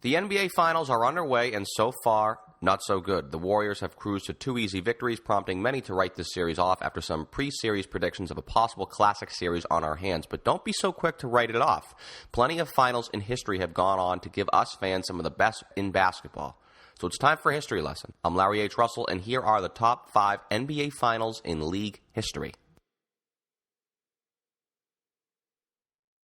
The NBA Finals are underway, and so far, not so good. The Warriors have cruised to 2 easy victories, prompting many to write this series off after some pre-series predictions of a possible classic series on our hands. But don't be so quick to write it off. Plenty of finals in history have gone on to give us fans some of the best in basketball. So it's time for a history lesson. I'm Larry H. Russell, and here are the top 5 NBA Finals in league history.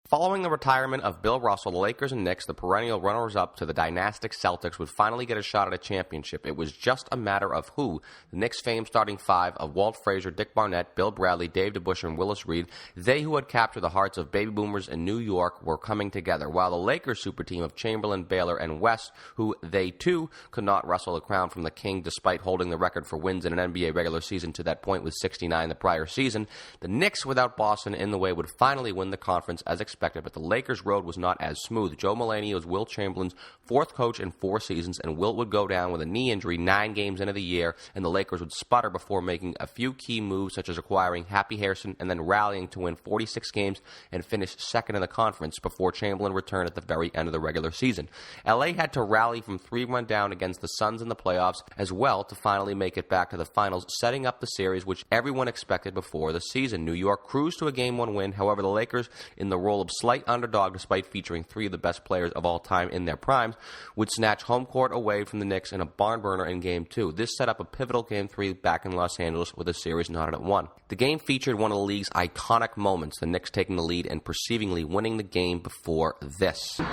Following the retirement of Bill Russell, the Lakers and Knicks, the perennial runners-up to the dynastic Celtics, would finally get a shot at a championship. It was just a matter of who. The Knicks' famed starting 5 of Walt Frazier, Dick Barnett, Bill Bradley, Dave DeBusschere, and Willis Reed, they who had captured the hearts of baby boomers in New York, were coming together, while the Lakers' super team of Chamberlain, Baylor, and West, who they too could not wrestle the crown from the king despite holding the record for wins in an NBA regular season to that point with 69 the prior season, the Knicks, without Boston in the way, would finally win the conference as expected. But the Lakers' road was not as smooth. Joe Mulaney was Wilt Chamberlain's 4th coach in 4 seasons, and Wilt would go down with a knee injury 9 games into the year, and the Lakers would sputter before making a few key moves, such as acquiring Happy Harrison and then rallying to win 46 games and finish second in the conference before Chamberlain returned at the very end of the regular season. LA had to rally from 3-1 down against the Suns in the playoffs as well to finally make it back to the finals, setting up the series which everyone expected before the season. New York cruised to a Game 1 win. However, the Lakers, in the role of slight underdog despite featuring 3 of the best players of all time in their primes, would snatch home court away from the Knicks in a barn burner in Game 2. This set up a pivotal Game 3 back in Los Angeles with a series knotted at 1. The game featured one of the league's iconic moments, the Knicks taking the lead and perceivingly winning the game before this. 1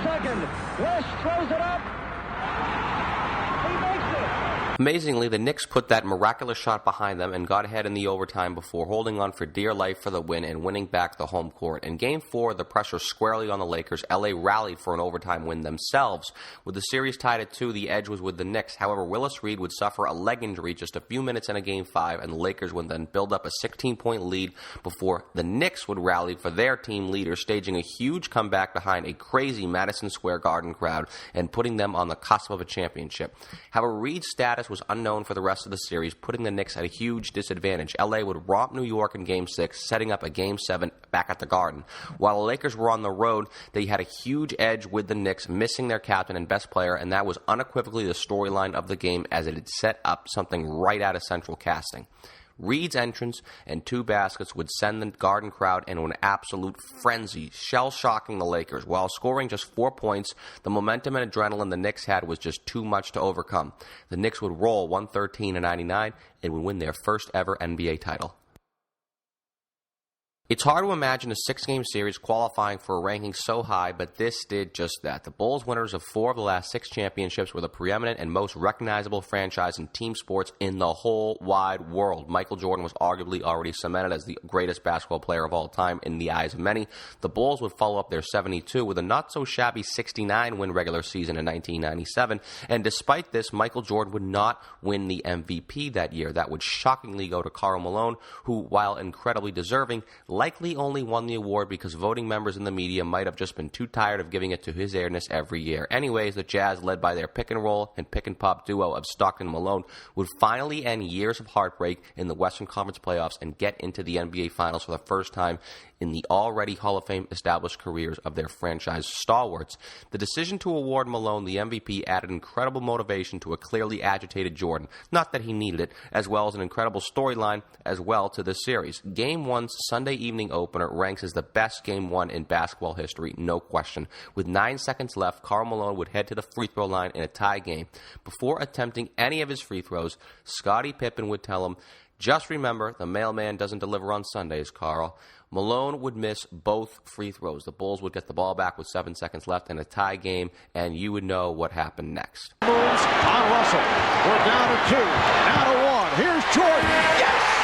second. West throws it up. Amazingly, the Knicks put that miraculous shot behind them and got ahead in the overtime before holding on for dear life for the win and winning back the home court. In Game 4, the pressure squarely on the Lakers. LA rallied for an overtime win themselves. With the series tied at 2, the edge was with the Knicks. However, Willis Reed would suffer a leg injury just a few minutes into Game 5, and the Lakers would then build up a 16-point lead before the Knicks would rally for their team leader, staging a huge comeback behind a crazy Madison Square Garden crowd and putting them on the cusp of a championship. However, Reed's status was unknown for the rest of the series, putting the Knicks at a huge disadvantage. LA would romp New York in Game 6, setting up a Game 7 back at the Garden. While the Lakers were on the road, they had a huge edge with the Knicks, missing their captain and best player, and that was unequivocally the storyline of the game as it had set up something right out of central casting. Reed's entrance and 2 baskets would send the Garden crowd into an absolute frenzy, shell-shocking the Lakers. While scoring just 4 points, the momentum and adrenaline the Knicks had was just too much to overcome. The Knicks would roll 113-99 and would win their first ever NBA title. It's hard to imagine a 6-game series qualifying for a ranking so high, but this did just that. The Bulls, winners of 4 of the last 6 championships, were the preeminent and most recognizable franchise in team sports in the whole wide world. Michael Jordan was arguably already cemented as the greatest basketball player of all time in the eyes of many. The Bulls would follow up their 72 with a not-so-shabby 69-win regular season in 1997, and despite this, Michael Jordan would not win the MVP that year. That would shockingly go to Karl Malone, who, while incredibly deserving, likely only won the award because voting members in the media might have just been too tired of giving it to his airness every year. Anyways, the Jazz, led by their pick-and-roll and pick-and-pop duo of Stockton and Malone, would finally end years of heartbreak in the Western Conference playoffs and get into the NBA Finals for the first time in the already Hall of Fame established careers of their franchise stalwarts. The decision to award Malone the MVP added incredible motivation to a clearly agitated Jordan, not that he needed it, as well as an incredible storyline as well to this series. Game 1's Sunday evening opener ranks as the best Game 1 in basketball history, no question. With 9 seconds left, Karl Malone would head to the free throw line in a tie game. Before attempting any of his free throws, Scottie Pippen would tell him, "Just remember, the mailman doesn't deliver on Sundays, Karl." Malone would miss both free throws. The Bulls would get the ball back with 7 seconds left in a tie game, and you would know what happened next. Moves on Russell. We're down to 2, now to 1. Here's Jordan. Yes!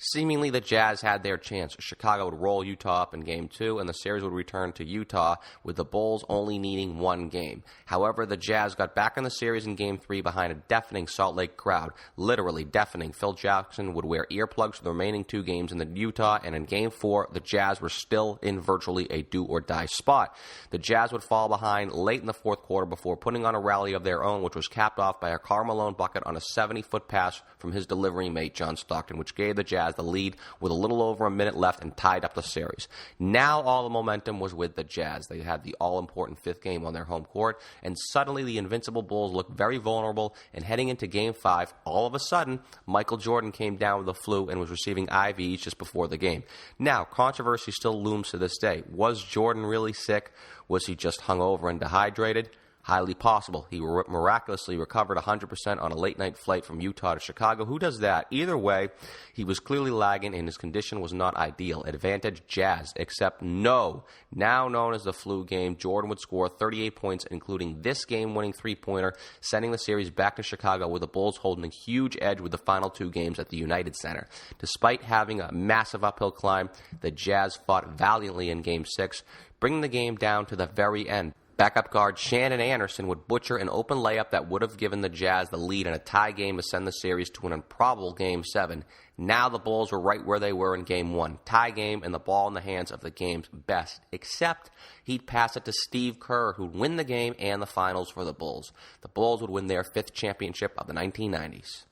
Seemingly, the Jazz had their chance. Chicago would roll Utah up in Game 2, and the series would return to Utah, with the Bulls only needing 1 game. However, the Jazz got back in the series in Game 3 behind a deafening Salt Lake crowd. Literally deafening. Phil Jackson would wear earplugs for the remaining 2 games in the Utah, and in Game 4, the Jazz were still in virtually a do-or-die spot. The Jazz would fall behind late in the 4th quarter before putting on a rally of their own, which was capped off by a Karl Malone bucket on a 70-foot pass from his delivery mate, John Stockton, which gave the Jazz the the lead with a little over a minute left and tied up the series. Now all the momentum was with the Jazz. They had the all-important fifth game on their home court, and suddenly the invincible Bulls looked very vulnerable, and heading into Game 5, all of a sudden, Michael Jordan came down with the flu and was receiving IVs just before the game. Now, controversy still looms to this day. Was Jordan really sick? Was he just hungover and dehydrated? Highly possible. He miraculously recovered 100% on a late-night flight from Utah to Chicago. Who does that? Either way, he was clearly lagging and his condition was not ideal. Advantage Jazz, except no. Now known as the flu game, Jordan would score 38 points, including this game-winning three-pointer, sending the series back to Chicago with the Bulls holding a huge edge with the final two games at the United Center. Despite having a massive uphill climb, the Jazz fought valiantly in Game 6, bringing the game down to the very end. Backup guard Shannon Anderson would butcher an open layup that would have given the Jazz the lead in a tie game to send the series to an improbable Game 7. Now the Bulls were right where they were in Game 1. Tie game and the ball in the hands of the game's best. Except he'd pass it to Steve Kerr, who'd win the game and the finals for the Bulls. The Bulls would win their fifth championship of the 1990s.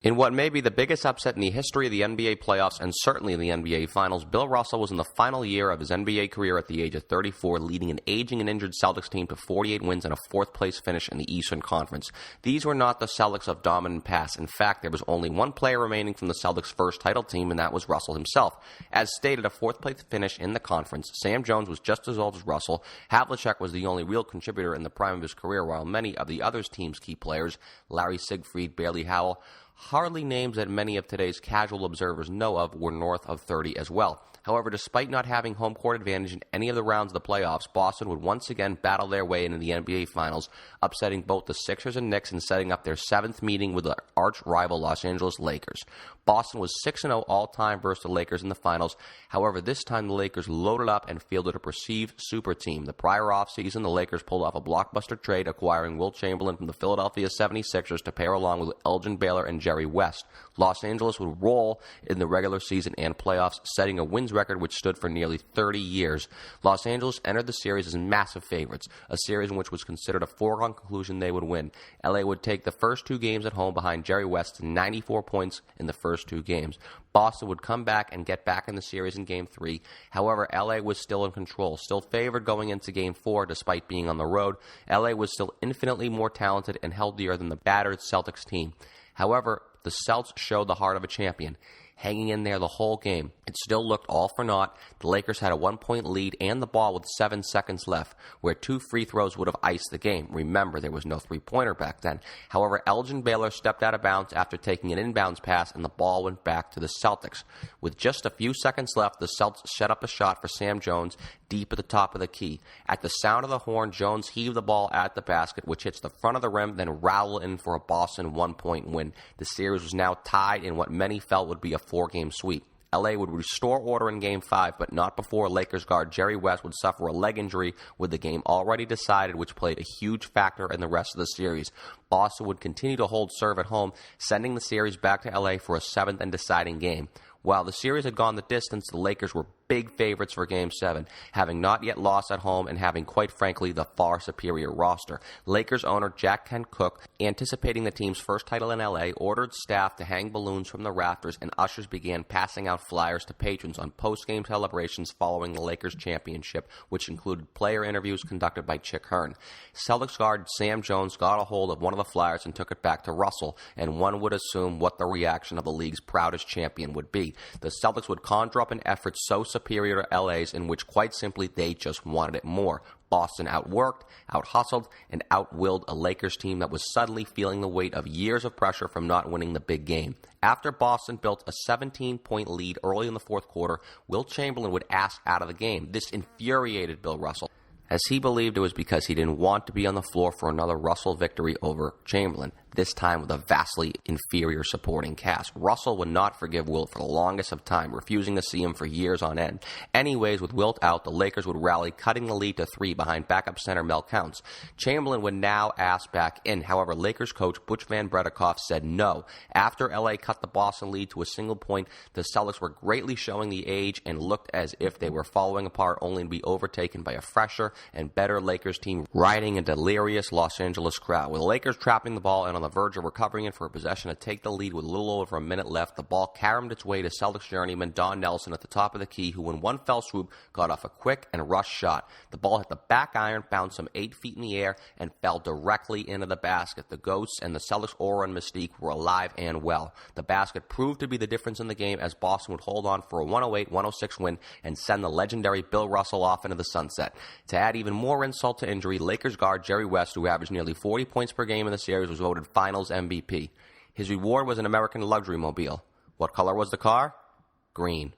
In what may be the biggest upset in the history of the NBA playoffs and certainly in the NBA Finals, Bill Russell was in the final year of his NBA career at the age of 34, leading an aging and injured Celtics team to 48 wins and a fourth-place finish in the Eastern Conference. These were not the Celtics of dominant past. In fact, there was only one player remaining from the Celtics' first title team, and that was Russell himself. As stated, a fourth-place finish in the conference. Sam Jones was just as old as Russell. Havlicek was the only real contributor in the prime of his career, while many of the other team's key players, Larry Siegfried, Bailey Howell, hardly names that many of today's casual observers know of, were north of 30 as well. However, despite not having home court advantage in any of the rounds of the playoffs, Boston would once again battle their way into the NBA Finals, upsetting both the Sixers and Knicks and setting up their seventh meeting with the arch-rival Los Angeles Lakers. Boston was 6-0 all-time versus the Lakers in the Finals. However, this time the Lakers loaded up and fielded a perceived super team. The prior offseason, the Lakers pulled off a blockbuster trade, acquiring Wilt Chamberlain from the Philadelphia 76ers to pair along with Elgin Baylor and Jerry West. Los Angeles would roll in the regular season and playoffs, setting a wins record which stood for nearly 30 years. Los Angeles entered the series as massive favorites, a series in which was considered a foregone conclusion they would win. LA would take the first two games at home behind Jerry West to 94 points in the first two games. Boston would come back and get back in the series in Game 3. However, LA was still in control, still favored going into Game 4 despite being on the road. LA was still infinitely more talented and healthier than the battered Celtics team. However, the Celts showed the heart of a champion, hanging in there the whole game. It still looked all for naught. The Lakers had a 1-point lead and the ball with 7 seconds left, where 2 free throws would have iced the game. Remember, there was no three-pointer back then. However, Elgin Baylor stepped out of bounds after taking an inbounds pass, and the ball went back to the Celtics. With just a few seconds left, the Celts set up a shot for Sam Jones deep at the top of the key. At the sound of the horn, Jones heaved the ball at the basket, which hits the front of the rim, then rowelled in for a Boston 1-point win. The series was now tied in what many felt would be a 4-game sweep. LA would restore order in Game 5, but not before Lakers guard Jerry West would suffer a leg injury with the game already decided, which played a huge factor in the rest of the series. Boston would continue to hold serve at home, sending the series back to LA for a 7th and deciding game. While the series had gone the distance, the Lakers were big favorites for Game 7, having not yet lost at home and having, quite frankly, the far superior roster. Lakers owner Jack Kent Cooke, anticipating the team's first title in LA, ordered staff to hang balloons from the rafters, and ushers began passing out flyers to patrons on post-game celebrations following the Lakers' championship, which included player interviews conducted by Chick Hearn. Celtics guard Sam Jones got a hold of one of the flyers and took it back to Russell, and one would assume what the reaction of the league's proudest champion would be. The Celtics would conjure up an effort so superior to LA's in which, quite simply, they just wanted it more. Boston outworked, out-hustled, and out-willed a Lakers team that was suddenly feeling the weight of years of pressure from not winning the big game. After Boston built a 17-point lead early in the fourth quarter, Wilt Chamberlain would ask out of the game. This infuriated Bill Russell, as he believed it was because he didn't want to be on the floor for another Russell victory over Chamberlain, this time with a vastly inferior supporting cast. Russell would not forgive Wilt for the longest of time, refusing to see him for years on end. Anyways, with Wilt out, the Lakers would rally, cutting the lead to 3 behind backup center Mel Counts. Chamberlain would now ask back in. However, Lakers coach Butch Van Bredekoff said no. After LA cut the Boston lead to a single point, the Celtics were greatly showing the age and looked as if they were falling apart, only to be overtaken by a fresher, and better Lakers team riding a delirious Los Angeles crowd. With the Lakers trapping the ball and on the verge of recovering it for a possession to take the lead with a little over a minute left, the ball caromed its way to Celtics journeyman Don Nelson at the top of the key, who in one fell swoop got off a quick and rush shot. The ball hit the back iron, bounced some 8 feet in the air, and fell directly into the basket. The Ghosts and the Celtics' aura and mystique were alive and well. The basket proved to be the difference in the game as Boston would hold on for a 108-106 win and send the legendary Bill Russell off into the sunset. To add even more insult to injury, Lakers guard Jerry West, who averaged nearly 40 points per game in the series, was voted Finals MVP. His reward was an American luxury mobile. What color was the car? Green.